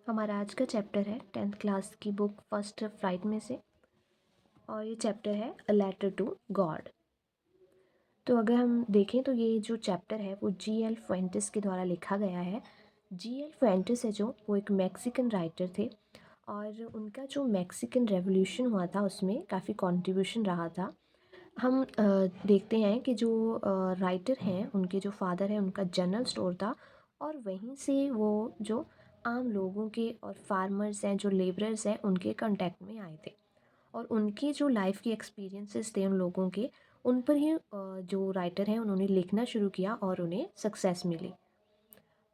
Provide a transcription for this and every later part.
हमारा आज का चैप्टर है 10th क्लास की बुक फर्स्ट फ्लाइट में से, और ये चैप्टर है अ लेटर टू गॉड। तो अगर हम देखें तो ये जो चैप्टर है वो जी.एल. फुएंटेस के द्वारा लिखा गया है। जी.एल. फुएंटेस है जो वो एक मैक्सिकन राइटर थे, और उनका जो मैक्सिकन रेवोल्यूशन हुआ था उसमें काफ़ी कंट्रीब्यूशन रहा था। हम देखते हैं कि जो राइटर हैं उनके जो फादर हैं उनका जनरल स्टोर था, और वहीं से वो जो आम लोगों के और फार्मर्स हैं, जो लेबरर्स हैं, उनके कांटेक्ट में आए थे, और उनकी जो लाइफ के एक्सपीरियंसेस थे उन लोगों के, उन पर ही जो राइटर हैं उन्होंने लिखना शुरू किया और उन्हें सक्सेस मिली।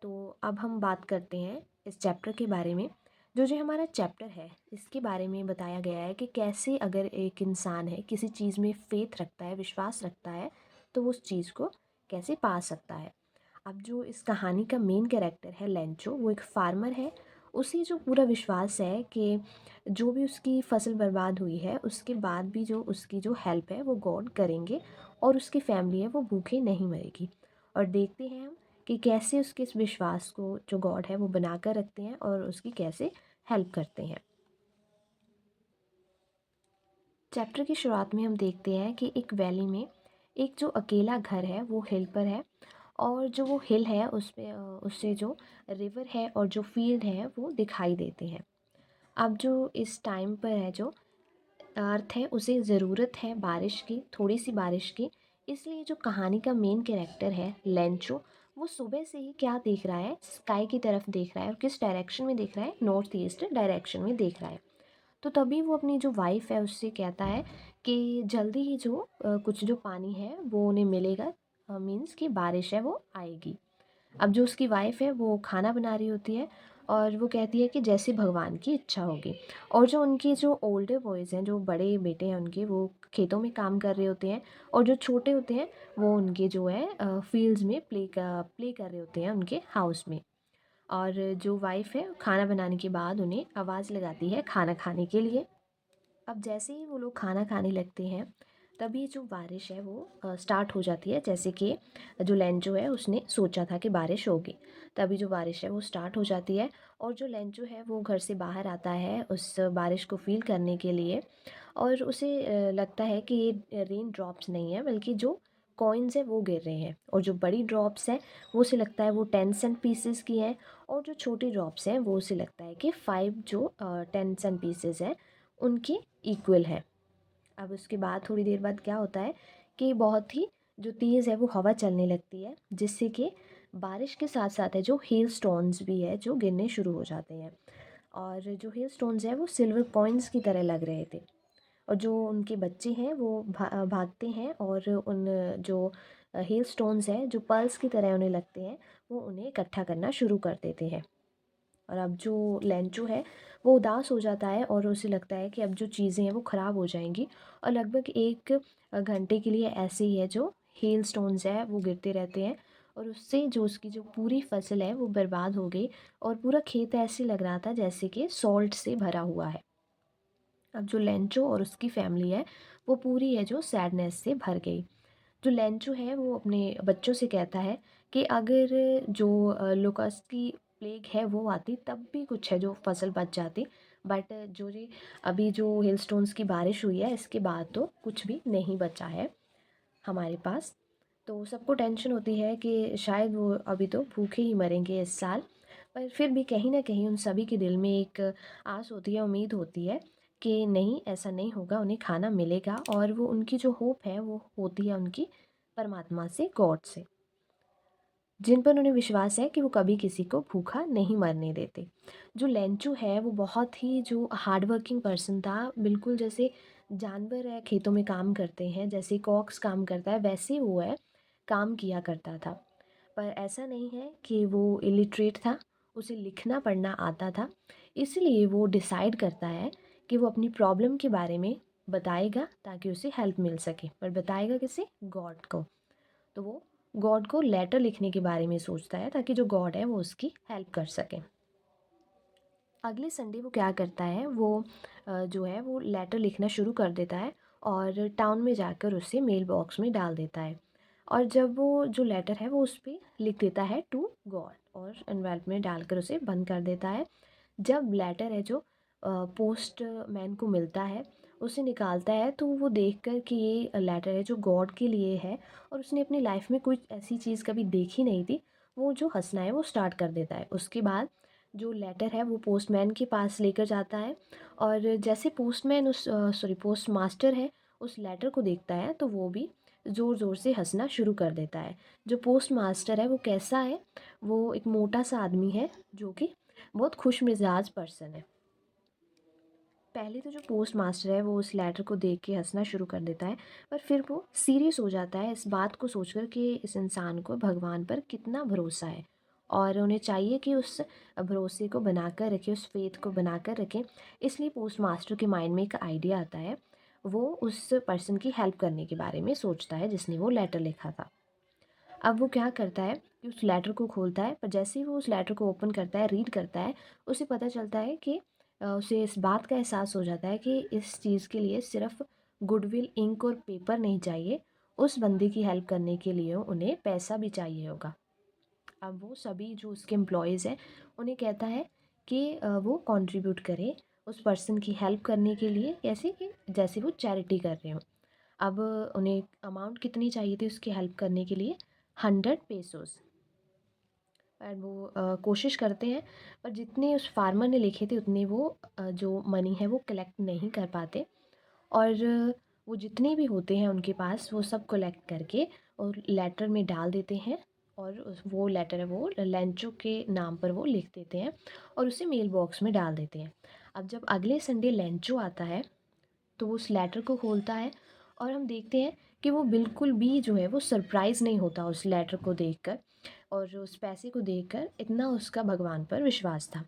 तो अब हम बात करते हैं इस चैप्टर के बारे में। जो हमारा चैप्टर है इसके बारे में बताया गया है कि कैसे अगर एक इंसान है किसी चीज़ में फेथ रखता है, विश्वास रखता है, तो वो उस चीज़ को कैसे पा सकता है। अब जो इस कहानी का मेन कैरेक्टर है लेंचो, वो एक फार्मर है। उसे जो पूरा विश्वास है कि जो भी उसकी फसल बर्बाद हुई है उसके बाद भी जो उसकी जो हेल्प है वो गॉड करेंगे, और उसकी फैमिली है वो भूखे नहीं मरेगी। और देखते हैं हम कि कैसे उसके इस विश्वास को जो गॉड है वो बनाकर रखते हैं और उसकी कैसे हेल्प करते हैं। चैप्टर की शुरुआत में हम देखते हैं कि एक वैली में एक जो अकेला घर है वो हिल पर है, और जो वो हिल है उस पे उससे जो रिवर है और जो फील्ड है वो दिखाई देते हैं। अब जो इस टाइम पर है जो अर्थ है उसे ज़रूरत है बारिश की, थोड़ी सी बारिश की। इसलिए जो कहानी का मेन कैरेक्टर है लेंचो, वो सुबह से ही क्या देख रहा है, स्काई की तरफ देख रहा है, और किस डायरेक्शन में देख रहा है, नॉर्थ ईस्ट डायरेक्शन में देख रहा है। तो तभी वो अपनी जो वाइफ़ है उससे कहता है कि जल्दी ही जो कुछ जो पानी है वो उन्हें मिलेगा, मीन्स कि बारिश है वो आएगी। अब जो उसकी वाइफ़ है वो खाना बना रही होती है, और वो कहती है कि जैसे भगवान की इच्छा होगी। और जो उनके जो ओल्डर बॉयज़ हैं, जो बड़े बेटे हैं उनके, वो खेतों में काम कर रहे होते हैं, और जो छोटे होते हैं वो उनके जो है फील्ड्स में प्ले कर रहे होते हैं उनके हाउस में। और जो वाइफ़ है खाना बनाने के बाद उन्हें आवाज़ लगाती है खाना खाने के लिए। अब जैसे ही वो लोग खाना खाने लगते हैं तभी जो बारिश है वो स्टार्ट हो जाती है, जैसे कि जो लेंचो है उसने सोचा था कि बारिश होगी। तभी जो बारिश है वो स्टार्ट हो जाती है, और जो लेंचो है वो घर से बाहर आता है उस बारिश को फील करने के लिए, और उसे लगता है कि ये रेन ड्रॉप्स नहीं है बल्कि जो कॉइन्स है वो गिर रहे हैं, और जो बड़ी ड्रॉप्स हैं वो उसे लगता है वो 10 सेंट पीसेस की हैं, और जो छोटी ड्रॉप्स हैं वो उसे लगता है कि 5 जो 10 सेंट पीसेस हैं उनके इक्वल है। अब उसके बाद थोड़ी देर बाद क्या होता है कि बहुत ही जो तेज़ है वो हवा चलने लगती है, जिससे कि बारिश के साथ साथ है जो हेल स्टोन्स भी है जो गिरने शुरू हो जाते हैं, और जो हेल स्टोन्स हैं वो सिल्वर कॉइन्स की तरह लग रहे थे। और जो उनके बच्चे हैं वो भागते हैं, और उन जो हेल स्टोन्स हैं जो पर्ल्स की तरह उन्हें लगते हैं, वो उन्हें इकट्ठा करना शुरू कर देते हैं। और अब जो लेंचो है वो उदास हो जाता है, और उसे लगता है कि अब जो चीज़ें हैं वो ख़राब हो जाएंगी, और लगभग 1 घंटे के लिए ऐसे ही है जो हेल स्टोन्स है वो गिरते रहते हैं, और उससे जो उसकी जो पूरी फसल है वो बर्बाद हो गई, और पूरा खेत ऐसे लग रहा था जैसे कि सॉल्ट से भरा हुआ है। अब जो लेंचो और उसकी फैमिली है वो पूरी है जो सैडनेस से भर गई। जो लेंचो है वो अपने बच्चों से कहता है कि अगर जो लोकस्ट की प्लेग है वो आती तब भी कुछ है जो फसल बच जाती, बट जो ये अभी जो हिलस्टोन्स की बारिश हुई है इसके बाद तो कुछ भी नहीं बचा है हमारे पास। तो सबको टेंशन होती है कि शायद वो अभी तो भूखे ही मरेंगे इस साल, पर फिर भी कहीं ना कहीं उन सभी के दिल में एक आस होती है, उम्मीद होती है कि नहीं, ऐसा नहीं होगा, उन्हें खाना मिलेगा, और वो उनकी जो होप है वो होती है उनकी परमात्मा से, गॉड से, जिन पर उन्हें विश्वास है कि वो कभी किसी को भूखा नहीं मरने देते। जो लेंचू है वो बहुत ही जो हार्ड वर्किंग पर्सन था, बिल्कुल जैसे जानवर है खेतों में काम करते हैं, जैसे कॉक्स काम करता है वैसे वो है काम किया करता था। पर ऐसा नहीं है कि वो इलिटरेट था, उसे लिखना पढ़ना आता था। इसलिए वो डिसाइड करता है कि वो अपनी प्रॉब्लम के बारे में बताएगा ताकि उसे हेल्प मिल सके, पर बताएगा किसे, गॉड को। तो वो गॉड को लेटर लिखने के बारे में सोचता है ताकि जो गॉड है वो उसकी हेल्प कर सके। अगले संडे वो क्या करता है, वो जो है वो लेटर लिखना शुरू कर देता है, और टाउन में जाकर उसे मेल बॉक्स में डाल देता है। और जब वो जो लेटर है वो उस पर लिख देता है टू गॉड, और एनवेलप में डालकर उसे बंद कर देता है। जब लेटर है जो पोस्टमैन को मिलता है, उसे निकालता है, तो वो देखकर कि ये लेटर है जो गॉड के लिए है और उसने अपनी लाइफ में कोई ऐसी चीज़ कभी देखी नहीं थी, वो जो हँसना है वो स्टार्ट कर देता है। उसके बाद जो लेटर है वो पोस्टमैन के पास लेकर जाता है और जैसे पोस्टमैन पोस्ट मास्टर है उस लेटर को देखता है, तो वो भी ज़ोर ज़ोर से हंसना शुरू कर देता है। जो पोस्ट मास्टर है वो कैसा है, वो एक मोटा सा आदमी है जो कि बहुत खुश मिजाज पर्सन है। पहले तो जो पोस्ट मास्टर है वो उस लेटर को देख के हंसना शुरू कर देता है, पर फिर वो सीरियस हो जाता है इस बात को सोचकर कि इस इंसान को भगवान पर कितना भरोसा है और उन्हें चाहिए कि उस भरोसे को बनाकर रखें, उस फेथ को बनाकर रखें। इसलिए पोस्ट मास्टर के माइंड में एक आइडिया आता है। वो उस पर्सन की हेल्प करने के बारे में सोचता है जिसने वो लेटर लिखा था। अब वो क्या करता है कि उस लेटर को खोलता है, पर जैसे ही वो उस लेटर को ओपन करता है, रीड करता है, उसे पता चलता है कि उसे इस बात का एहसास हो जाता है कि इस चीज़ के लिए सिर्फ गुडविल इंक और पेपर नहीं चाहिए, उस बंदे की हेल्प करने के लिए उन्हें पैसा भी चाहिए होगा। अब वो सभी जो उसके एम्प्लॉयज़ हैं उन्हें कहता है कि वो कंट्रीब्यूट करें उस पर्सन की हेल्प करने के लिए, कैसे कि जैसे वो चैरिटी कर रहे हो। अब उन्हें अमाउंट कितनी चाहिए थी उसकी हेल्प करने के लिए, 100 पेसोस। एंड वो कोशिश करते हैं, पर जितने उस फार्मर ने लिखे थे उतने वो जो मनी है वो कलेक्ट नहीं कर पाते और वो जितने भी होते हैं उनके पास वो सब कलेक्ट करके और लेटर में डाल देते हैं और वो लेटर है वो लेंचो के नाम पर वो लिख देते हैं और उसे मेल बॉक्स में डाल देते हैं। अब जब अगले संडे लेंचो आता है तो वो उस लेटर को खोलता है और हम देखते हैं कि वो बिल्कुल भी जो है वो सरप्राइज़ नहीं होता उस लेटर को देखकर और उस पैसे को देखकर, इतना उसका भगवान पर विश्वास था।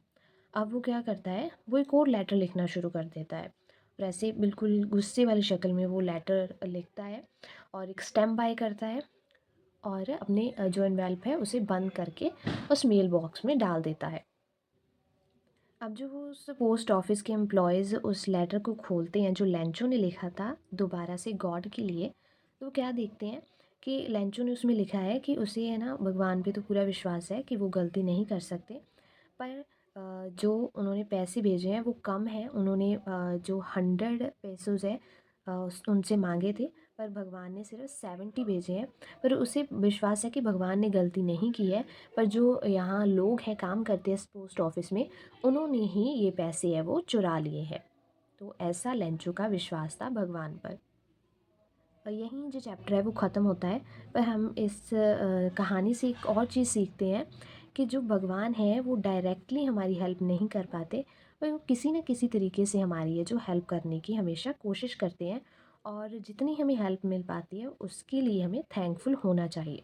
अब वो क्या करता है, वो एक और लेटर लिखना शुरू कर देता है और ऐसे बिल्कुल गुस्से वाली शक्ल में वो लेटर लिखता है और एक स्टैम्प बाय करता है और अपने जो एनवेलप है उसे बंद करके उस मेल बॉक्स में डाल देता है। अब जो वो उस पोस्ट ऑफिस के एम्प्लॉयज़ उस लेटर को खोलते हैं जो लेंचो ने लिखा था दोबारा से गॉड के लिए, तो वो क्या देखते हैं कि लेंचो ने उसमें लिखा है कि उसे है ना भगवान पे तो पूरा विश्वास है कि वो गलती नहीं कर सकते, पर जो उन्होंने पैसे भेजे हैं वो कम हैं। उन्होंने जो 100 पेसोज़ है उनसे मांगे थे, पर भगवान ने सिर्फ 70 भेजे हैं। पर उसे विश्वास है कि भगवान ने गलती नहीं की है, पर जो यहाँ लोग हैं काम करते हैं इस पोस्ट ऑफिस में, उन्होंने ही ये पैसे है वो चुरा लिए हैं। तो ऐसा लेंचो का विश्वास था भगवान पर। और यहीं जो चैप्टर है वो ख़त्म होता है, पर हम इस कहानी से एक और चीज़ सीखते हैं कि जो भगवान है वो डायरेक्टली हमारी हेल्प नहीं कर पाते, पर वो किसी न किसी तरीके से हमारी ये जो हेल्प करने की हमेशा कोशिश करते हैं और जितनी हमें हेल्प मिल पाती है उसके लिए हमें थैंकफुल होना चाहिए।